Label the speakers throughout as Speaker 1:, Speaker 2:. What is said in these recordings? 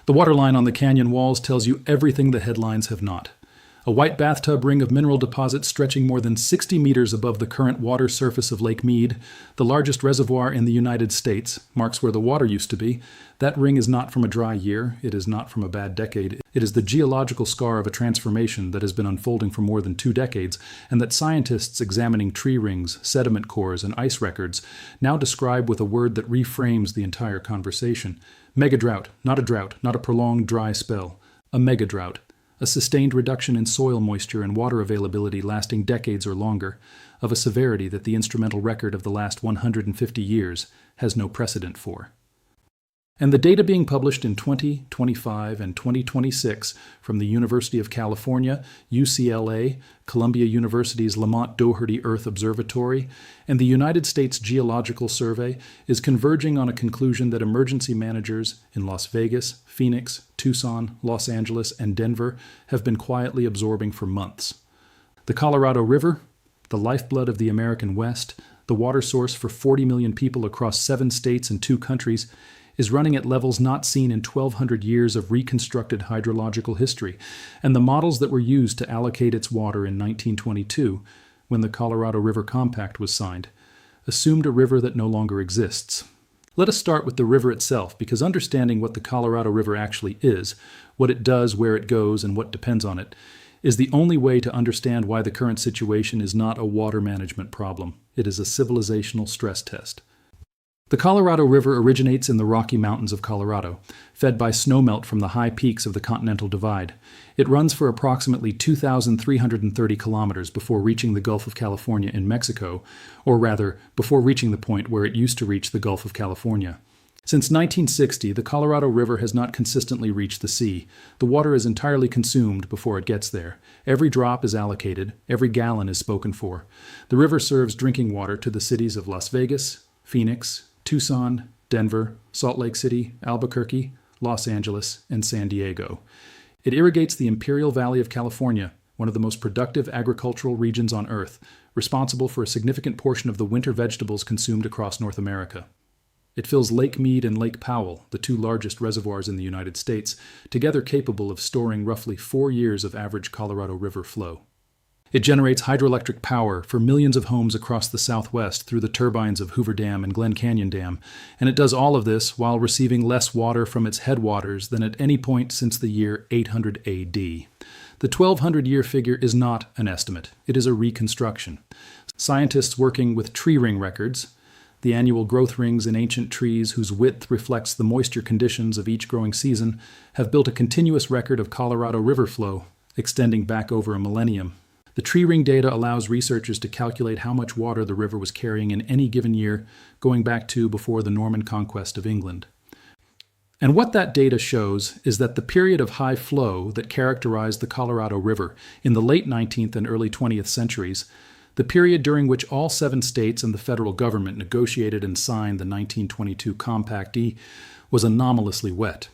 Speaker 1: The waterline on the canyon walls tells you everything the headlines have not. A white bathtub ring of mineral deposits stretching more than 60 meters above the current water surface of Lake Mead, the largest reservoir in the United States, marks where the water used to be. That ring is not from a dry year. It is not from a bad decade. It is the geological scar of a transformation that has been unfolding for more than 2 decades, and that scientists examining tree rings, sediment cores, and ice records now describe with a word that reframes the entire conversation. Megadrought, not a drought, not a prolonged dry spell. A megadrought. A sustained reduction in soil moisture and water availability lasting decades or longer, of a severity that the instrumental record of the last 150 years has no precedent for. And the data being published in 2025 and 2026 from the University of California, UCLA, Columbia University's Lamont Doherty Earth Observatory, and the United States Geological Survey is converging on a conclusion that emergency managers in Las Vegas, Phoenix, Tucson, Los Angeles, and Denver have been quietly absorbing for months. The Colorado River, the lifeblood of the American West, the water source for 40 million people across 7 states and 2 countries, is running at levels not seen in 1,200 years of reconstructed hydrological history, and the models that were used to allocate its water in 1922, when the Colorado River Compact was signed, assumed a river that no longer exists. Let us start with the river itself, because understanding what the Colorado River actually is, what it does, where it goes, and what depends on it, is the only way to understand why the current situation is not a water management problem. It is a civilizational stress test. The Colorado River originates in the Rocky Mountains of Colorado, fed by snowmelt from the high peaks of the Continental Divide. It runs for approximately 2,330 kilometers before reaching the Gulf of California in Mexico, or rather, before reaching the point where it used to reach the Gulf of California. Since 1960, the Colorado River has not consistently reached the sea. The water is entirely consumed before it gets there. Every drop is allocated, every gallon is spoken for. The river serves drinking water to the cities of Las Vegas, Phoenix, Tucson, Denver, Salt Lake City, Albuquerque, Los Angeles, and San Diego. It irrigates the Imperial Valley of California, one of the most productive agricultural regions on Earth, responsible for a significant portion of the winter vegetables consumed across North America. It fills Lake Mead and Lake Powell, the 2 largest reservoirs in the United States, together capable of storing roughly 4 years of average Colorado River flow. It generates hydroelectric power for millions of homes across the Southwest through the turbines of Hoover Dam and Glen Canyon Dam, and it does all of this while receiving less water from its headwaters than at any point since the year 800 AD. The 1,200-year figure is not an estimate. It is a reconstruction. Scientists working with tree ring records, the annual growth rings in ancient trees whose width reflects the moisture conditions of each growing season, have built a continuous record of Colorado River flow, extending back over a millennium. The tree ring data allows researchers to calculate how much water the river was carrying in any given year, going back to before the Norman conquest of England. And what that data shows is that the period of high flow that characterized the Colorado River in the late 19th and early 20th centuries, the period during which all 7 states and the federal government negotiated and signed the 1922 Compact E, was anomalously wet.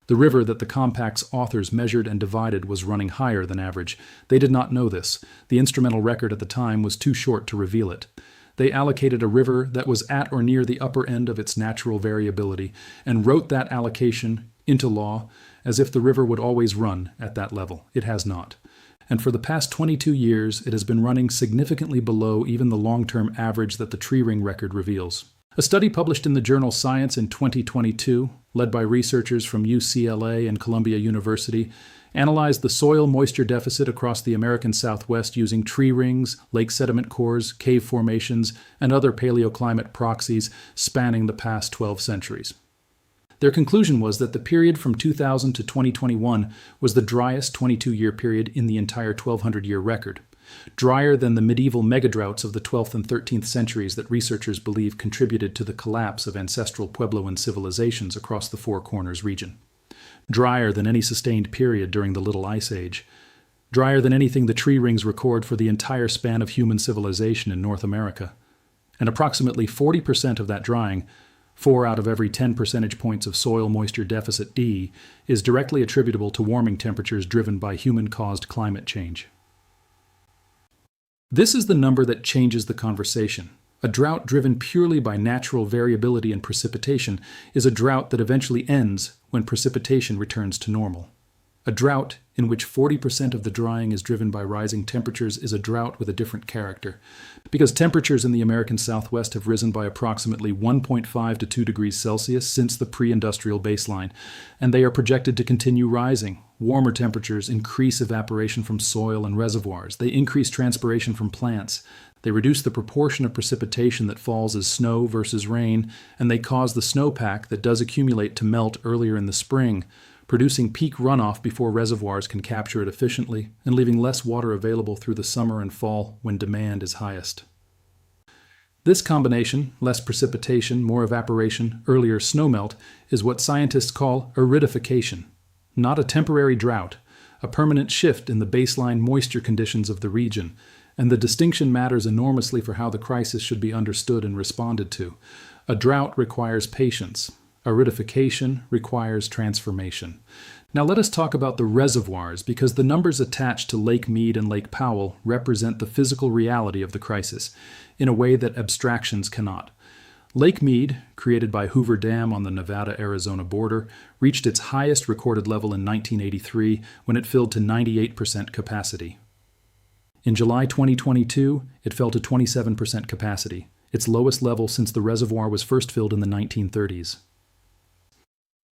Speaker 1: The river that the Compact's authors measured and divided was running higher than average. They did not know this. The instrumental record at the time was too short to reveal it. They allocated a river that was at or near the upper end of its natural variability and wrote that allocation into law as if the river would always run at that level. It has not. And for the past 22 years, it has been running significantly below even the long-term average that the tree ring record reveals. A study published in the journal Science in 2022, led by researchers from UCLA and Columbia University, analyzed the soil moisture deficit across the American Southwest using tree rings, lake sediment cores, cave formations, and other paleoclimate proxies spanning the past 12 centuries. Their conclusion was that the period from 2000 to 2021 was the driest 22-year period in the entire 1,200-year record. Drier than the medieval megadroughts of the 12th and 13th centuries that researchers believe contributed to the collapse of ancestral Puebloan civilizations across the Four Corners region. Drier than any sustained period during the Little Ice Age. Drier than anything the tree rings record for the entire span of human civilization in North America. And approximately 40% of that drying, 4 out of every 10 percentage points of soil moisture deficit D, is directly attributable to warming temperatures driven by human-caused climate change. This is the number that changes the conversation. A drought driven purely by natural variability in precipitation is a drought that eventually ends when precipitation returns to normal. A drought in which 40% of the drying is driven by rising temperatures is a drought with a different character, because temperatures in the American Southwest have risen by approximately 1.5 to 2 degrees Celsius since the pre-industrial baseline, and they are projected to continue rising. Warmer temperatures increase evaporation from soil and reservoirs. They increase transpiration from plants. They reduce the proportion of precipitation that falls as snow versus rain, and they cause the snowpack that does accumulate to melt earlier in the spring, producing peak runoff before reservoirs can capture it efficiently and leaving less water available through the summer and fall when demand is highest. This combination, less precipitation, more evaporation, earlier snowmelt, is what scientists call aridification. Not a temporary drought, a permanent shift in the baseline moisture conditions of the region, and the distinction matters enormously for how the crisis should be understood and responded to. A drought requires patience. Aridification requires transformation. Now let us talk about the reservoirs, because the numbers attached to Lake Mead and Lake Powell represent the physical reality of the crisis in a way that abstractions cannot. Lake Mead, created by Hoover Dam on the Nevada-Arizona border, reached its highest recorded level in 1983 when it filled to 98% capacity. In July 2022, it fell to 27% capacity, its lowest level since the reservoir was first filled in the 1930s.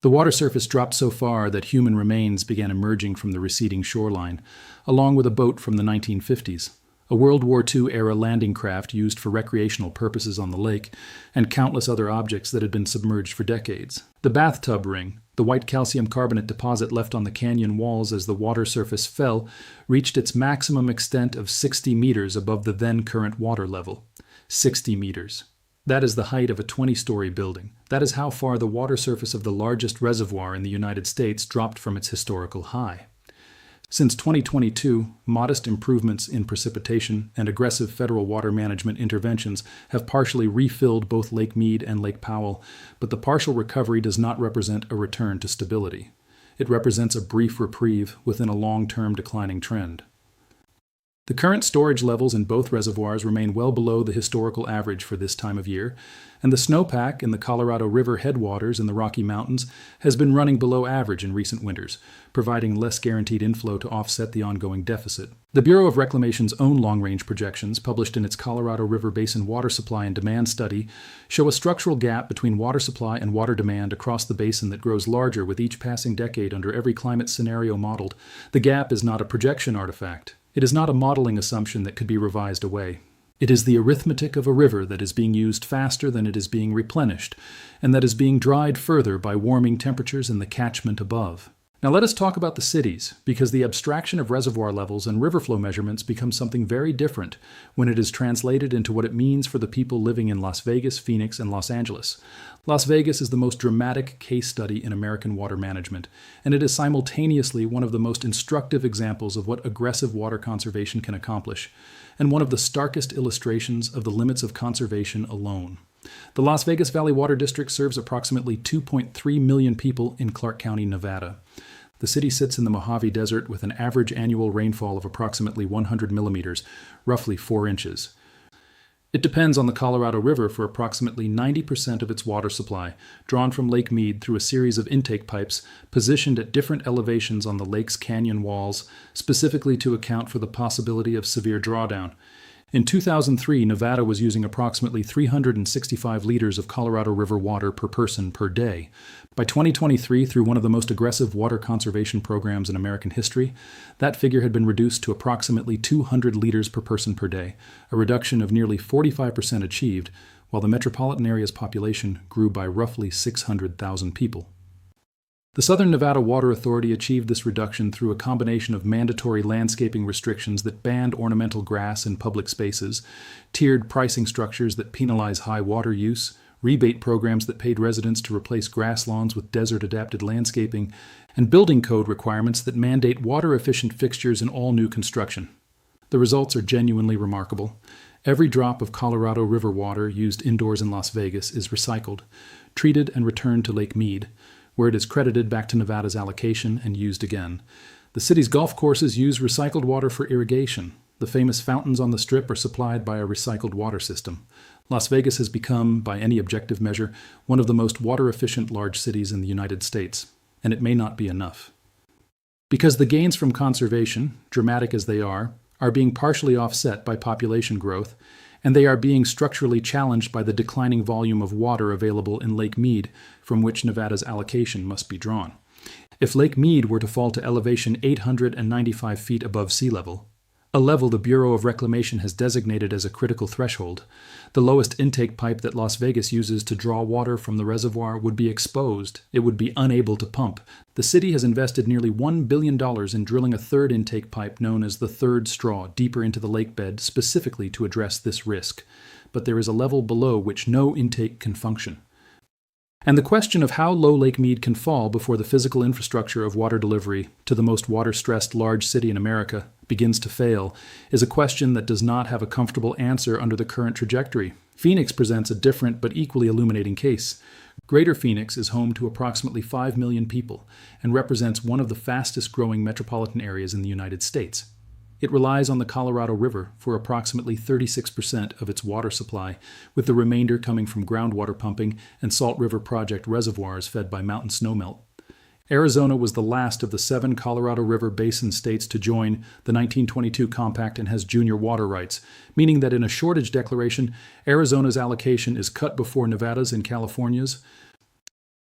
Speaker 1: The water surface dropped so far that human remains began emerging from the receding shoreline, along with a boat from the 1950s, a World War II-era landing craft used for recreational purposes on the lake, and countless other objects that had been submerged for decades. The bathtub ring, the white calcium carbonate deposit left on the canyon walls as the water surface fell, reached its maximum extent of 60 meters above the then current water level. 60 meters. That is the height of a 20-story building. That is how far the water surface of the largest reservoir in the United States dropped from its historical high. Since 2022, modest improvements in precipitation and aggressive federal water management interventions have partially refilled both Lake Mead and Lake Powell, but the partial recovery does not represent a return to stability. It represents a brief reprieve within a long-term declining trend. The current storage levels in both reservoirs remain well below the historical average for this time of year, and the snowpack in the Colorado River headwaters in the Rocky Mountains has been running below average in recent winters, providing less guaranteed inflow to offset the ongoing deficit. The Bureau of Reclamation's own long-range projections, published in its Colorado River Basin Water Supply and Demand Study, show a structural gap between water supply and water demand across the basin that grows larger with each passing decade under every climate scenario modeled. The gap is not a projection artifact. It is not a modeling assumption that could be revised away. It is the arithmetic of a river that is being used faster than it is being replenished, and that is being dried further by warming temperatures in the catchment above. Now let us talk about the cities, because the abstraction of reservoir levels and river flow measurements becomes something very different when it is translated into what it means for the people living in Las Vegas, Phoenix, and Los Angeles. Las Vegas is the most dramatic case study in American water management, and it is simultaneously one of the most instructive examples of what aggressive water conservation can accomplish, and one of the starkest illustrations of the limits of conservation alone. The Las Vegas Valley Water District serves approximately 2.3 million people in Clark County, Nevada. The city sits in the Mojave Desert with an average annual rainfall of approximately 100 millimeters, roughly 4 inches. It depends on the Colorado River for approximately 90% of its water supply, drawn from Lake Mead through a series of intake pipes positioned at different elevations on the lake's canyon walls, specifically to account for the possibility of severe drawdown. In 2003, Nevada was using approximately 365 liters of Colorado River water per person per day. By 2023, through one of the most aggressive water conservation programs in American history, that figure had been reduced to approximately 200 liters per person per day, a reduction of nearly 45% achieved, while the metropolitan area's population grew by roughly 600,000 people. The Southern Nevada Water Authority achieved this reduction through a combination of mandatory landscaping restrictions that banned ornamental grass in public spaces, tiered pricing structures that penalize high water use, rebate programs that paid residents to replace grass lawns with desert-adapted landscaping, and building code requirements that mandate water-efficient fixtures in all new construction. The results are genuinely remarkable. Every drop of Colorado River water used indoors in Las Vegas is recycled, treated and returned to Lake Mead, where it is credited back to Nevada's allocation and used again. The city's golf courses use recycled water for irrigation. The famous fountains on the Strip are supplied by a recycled water system. Las Vegas has become, by any objective measure, one of the most water-efficient large cities in the United States, and it may not be enough. Because the gains from conservation, dramatic as they are being partially offset by population growth, and they are being structurally challenged by the declining volume of water available in Lake Mead, from which Nevada's allocation must be drawn. If Lake Mead were to fall to elevation 895 feet above sea level, a level the Bureau of Reclamation has designated as a critical threshold, the lowest intake pipe that Las Vegas uses to draw water from the reservoir would be exposed. It would be unable to pump. The city has invested nearly $1 billion in drilling a third intake pipe known as the third straw deeper into the lake bed specifically to address this risk. But there is a level below which no intake can function. And the question of how low Lake Mead can fall before the physical infrastructure of water delivery to the most water-stressed large city in America begins to fail is a question that does not have a comfortable answer under the current trajectory. Phoenix presents a different but equally illuminating case. Greater Phoenix is home to approximately 5 million people and represents one of the fastest-growing metropolitan areas in the United States. It relies on the Colorado River for approximately 36% of its water supply, with the remainder coming from groundwater pumping and Salt River Project reservoirs fed by mountain snowmelt. Arizona was the last of the 7 Colorado River Basin states to join the 1922 Compact and has junior water rights, meaning that in a shortage declaration, Arizona's allocation is cut before Nevada's and California's.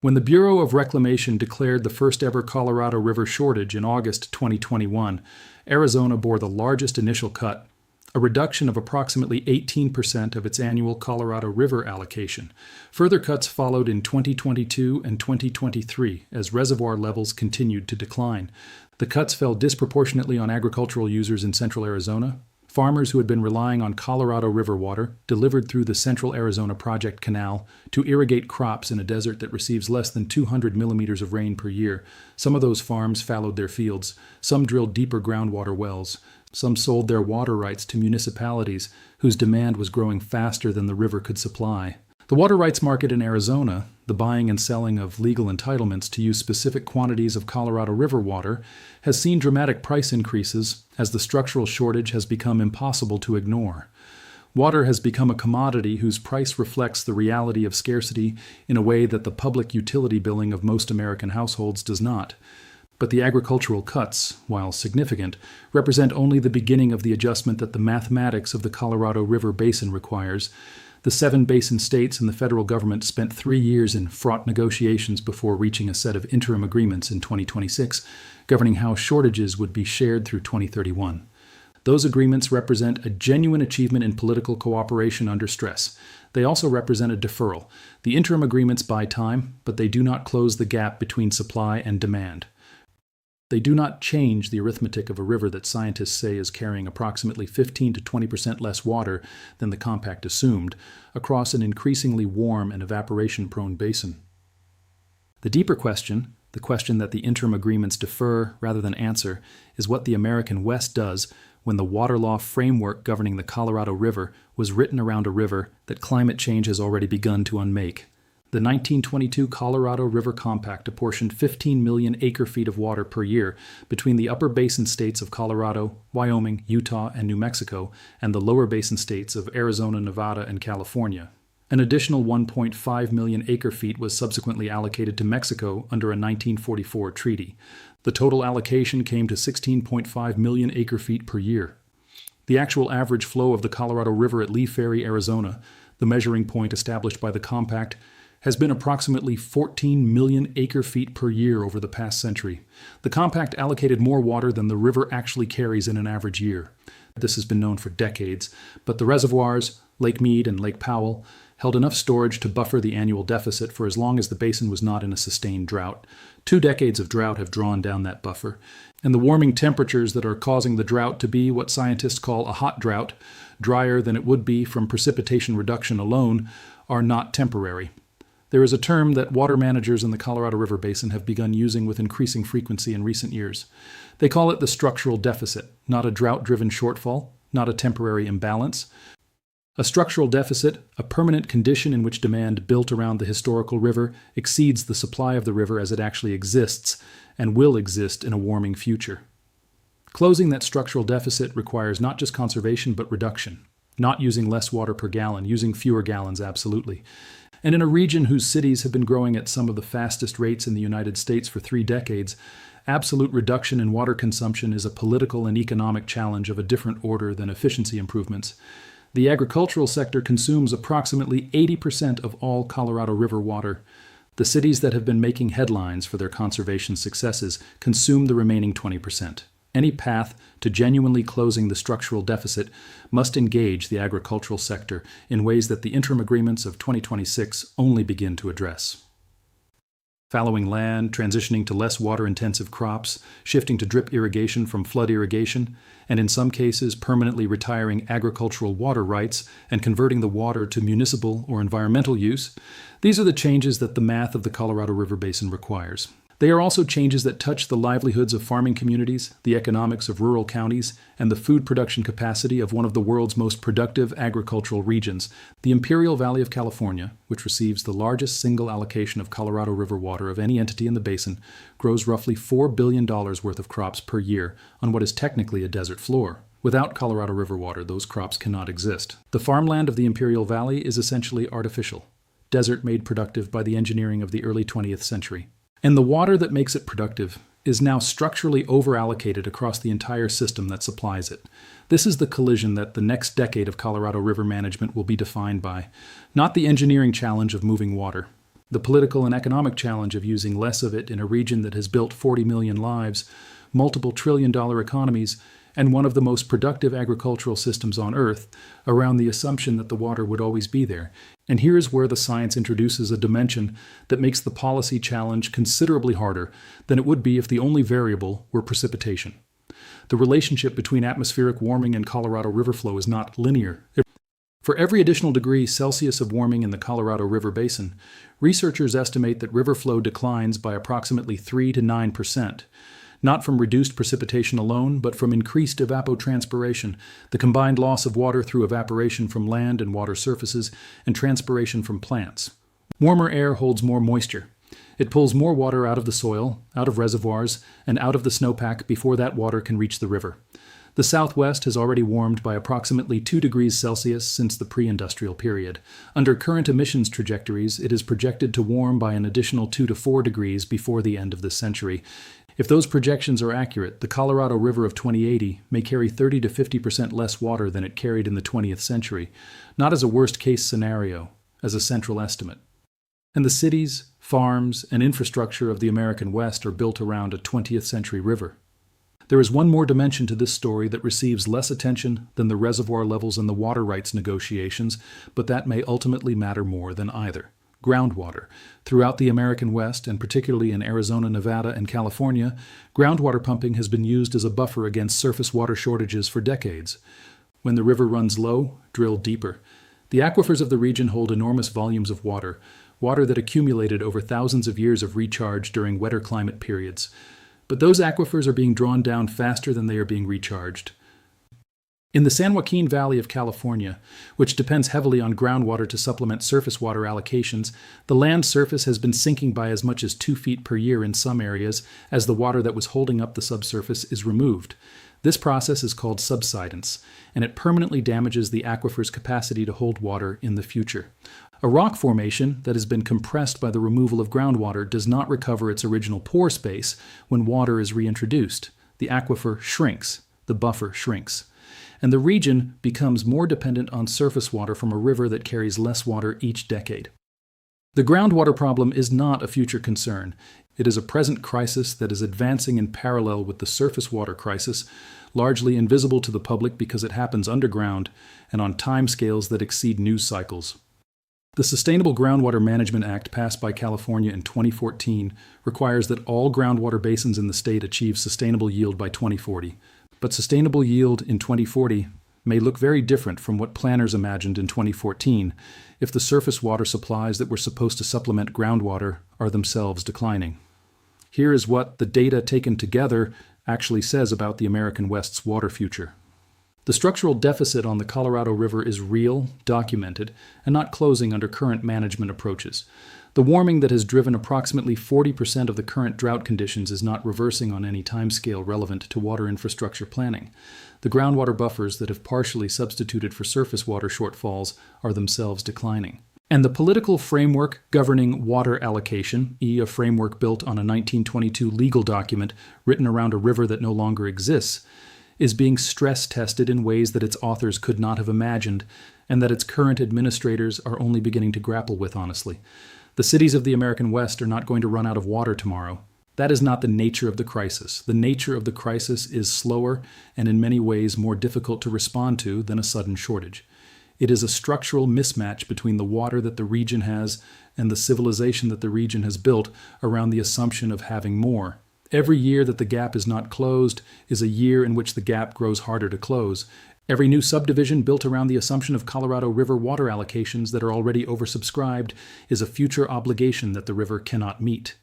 Speaker 1: When the Bureau of Reclamation declared the first-ever Colorado River shortage in August 2021, Arizona bore the largest initial cut, a reduction of approximately 18% of its annual Colorado River allocation. Further cuts followed in 2022 and 2023 as reservoir levels continued to decline. The cuts fell disproportionately on agricultural users in central Arizona, farmers who had been relying on Colorado River water delivered through the Central Arizona Project Canal to irrigate crops in a desert that receives less than 200 millimeters of rain per year. Some of those farms fallowed their fields. Some drilled deeper groundwater wells. Some sold their water rights to municipalities whose demand was growing faster than the river could supply. The water rights market in Arizona, the buying and selling of legal entitlements to use specific quantities of Colorado River water, has seen dramatic price increases as the structural shortage has become impossible to ignore. Water has become a commodity whose price reflects the reality of scarcity in a way that the public utility billing of most American households does not. But the agricultural cuts, while significant, represent only the beginning of the adjustment that the mathematics of the Colorado River Basin requires. The 7 basin states and the federal government spent 3 years in fraught negotiations before reaching a set of interim agreements in 2026, governing how shortages would be shared through 2031. Those agreements represent a genuine achievement in political cooperation under stress. They also represent a deferral. The interim agreements buy time, but they do not close the gap between supply and demand. They do not change the arithmetic of a river that scientists say is carrying approximately 15 to 20% less water than the compact assumed across an increasingly warm and evaporation-prone basin. The deeper question, the question that the interim agreements defer rather than answer, is what the American West does when the water law framework governing the Colorado River was written around a river that climate change has already begun to unmake. The 1922 Colorado River Compact apportioned 15 million acre-feet of water per year between the upper basin states of Colorado, Wyoming, Utah, and New Mexico, and the lower basin states of Arizona, Nevada, and California. An additional 1.5 million acre-feet was subsequently allocated to Mexico under a 1944 treaty. The total allocation came to 16.5 million acre-feet per year. The actual average flow of the Colorado River at Lee Ferry, Arizona, the measuring point established by the compact, has been approximately 14 million acre-feet per year over the past century. The compact allocated more water than the river actually carries in an average year. This has been known for decades, but the reservoirs, Lake Mead and Lake Powell, held enough storage to buffer the annual deficit for as long as the basin was not in a sustained drought. 2 decades of drought have drawn down that buffer, and the warming temperatures that are causing the drought to be what scientists call a hot drought, drier than it would be from precipitation reduction alone, are not temporary. There is a term that water managers in the Colorado River Basin have begun using with increasing frequency in recent years. They call it the structural deficit, not a drought-driven shortfall, not a temporary imbalance. A structural deficit, a permanent condition in which demand built around the historical river exceeds the supply of the river as it actually exists and will exist in a warming future. Closing that structural deficit requires not just conservation but reduction, not using less water per gallon, using fewer gallons absolutely. And in a region whose cities have been growing at some of the fastest rates in the United States for 3 decades, absolute reduction in water consumption is a political and economic challenge of a different order than efficiency improvements. The agricultural sector consumes approximately 80% of all Colorado River water. The cities that have been making headlines for their conservation successes consume the remaining 20%. Any path to genuinely closing the structural deficit must engage the agricultural sector in ways that the interim agreements of 2026 only begin to address. Fallowing land, transitioning to less water-intensive crops, shifting to drip irrigation from flood irrigation, and in some cases permanently retiring agricultural water rights and converting the water to municipal or environmental use, these are the changes that the math of the Colorado River Basin requires. They are also changes that touch the livelihoods of farming communities, the economics of rural counties, and the food production capacity of one of the world's most productive agricultural regions, the Imperial Valley of California, which receives the largest single allocation of Colorado River water of any entity in the basin, grows roughly $4 billion worth of crops per year on what is technically a desert floor. Without Colorado River water, those crops cannot exist. The farmland of the Imperial Valley is essentially artificial, desert made productive by the engineering of the early 20th century. And the water that makes it productive is now structurally overallocated across the entire system that supplies it. This is the collision that the next decade of Colorado River management will be defined by, not the engineering challenge of moving water, the political and economic challenge of using less of it in a region that has built 40 million lives, multiple trillion-dollar economies, and one of the most productive agricultural systems on Earth, around the assumption that the water would always be there. And here is where the science introduces a dimension that makes the policy challenge considerably harder than it would be if the only variable were precipitation. The relationship between atmospheric warming and Colorado River flow is not linear. For every additional degree Celsius of warming in the Colorado River Basin, researchers estimate that river flow declines by approximately 3 to 9%. Not from reduced precipitation alone, but from increased evapotranspiration, the combined loss of water through evaporation from land and water surfaces and transpiration from plants. Warmer air holds more moisture. It pulls more water out of the soil, out of reservoirs, and out of the snowpack before that water can reach the river. The Southwest has already warmed by approximately 2 degrees Celsius since the pre-industrial period. Under current emissions trajectories, it is projected to warm by an additional 2 to 4 degrees before the end of the century. If those projections are accurate, the Colorado River of 2080 may carry 30 to 50% less water than it carried in the 20th century, not as a worst-case scenario, as a central estimate. And the cities, farms, and infrastructure of the American West are built around a 20th century river. There is one more dimension to this story that receives less attention than the reservoir levels and the water rights negotiations, but that may ultimately matter more than either. Groundwater. Throughout the American West, and particularly in Arizona, Nevada, and California, groundwater pumping has been used as a buffer against surface water shortages for decades. When the river runs low, drill deeper. The aquifers of the region hold enormous volumes of water that accumulated over thousands of years of recharge during wetter climate periods. But those aquifers are being drawn down faster than they are being recharged. In the San Joaquin Valley of California, which depends heavily on groundwater to supplement surface water allocations, the land surface has been sinking by as much as 2 feet per year in some areas as the water that was holding up the subsurface is removed. This process is called subsidence, and it permanently damages the aquifer's capacity to hold water in the future. A rock formation that has been compressed by the removal of groundwater does not recover its original pore space when water is reintroduced. The aquifer shrinks, the buffer shrinks, and the region becomes more dependent on surface water from a river that carries less water each decade. The groundwater problem is not a future concern. It is a present crisis that is advancing in parallel with the surface water crisis, largely invisible to the public because it happens underground and on timescales that exceed news cycles. The Sustainable Groundwater Management Act passed by California in 2014 requires that all groundwater basins in the state achieve sustainable yield by 2040. But sustainable yield in 2040 may look very different from what planners imagined in 2014 if the surface water supplies that were supposed to supplement groundwater are themselves declining. Here is what the data taken together actually says about the American West's water future. The structural deficit on the Colorado River is real, documented, and not closing under current management approaches. The The warming that has driven approximately 40% of the current drought conditions is not reversing on any timescale relevant to water infrastructure planning. The groundwater buffers that have partially substituted for surface water shortfalls are themselves declining. And the political framework governing water allocation, a framework built on a 1922 legal document written around a river that no longer exists, is being stress-tested in ways that its authors could not have imagined, and that its current administrators are only beginning to grapple with, honestly. The cities of the American West are not going to run out of water tomorrow. That is not the nature of the crisis. The nature of the crisis is slower and in many ways more difficult to respond to than a sudden shortage. It is a structural mismatch between the water that the region has and the civilization that the region has built around the assumption of having more. Every year that the gap is not closed is a year in which the gap grows harder to close. Every new subdivision built around the assumption of Colorado River water allocations that are already oversubscribed is a future obligation that the river cannot meet.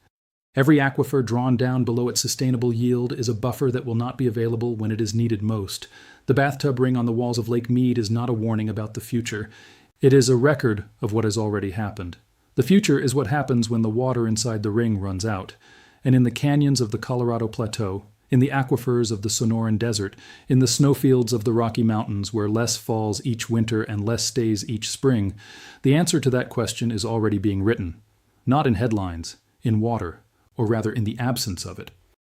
Speaker 1: Every aquifer drawn down below its sustainable yield is a buffer that will not be available when it is needed most. The bathtub ring on the walls of Lake Mead is not a warning about the future. It is a record of what has already happened. The future is what happens when the water inside the ring runs out. And in the canyons of the Colorado Plateau, in the aquifers of the Sonoran Desert, in the snowfields of the Rocky Mountains where less falls each winter and less stays each spring, the answer to that question is already being written. Not in headlines, in water, or rather in the absence of it.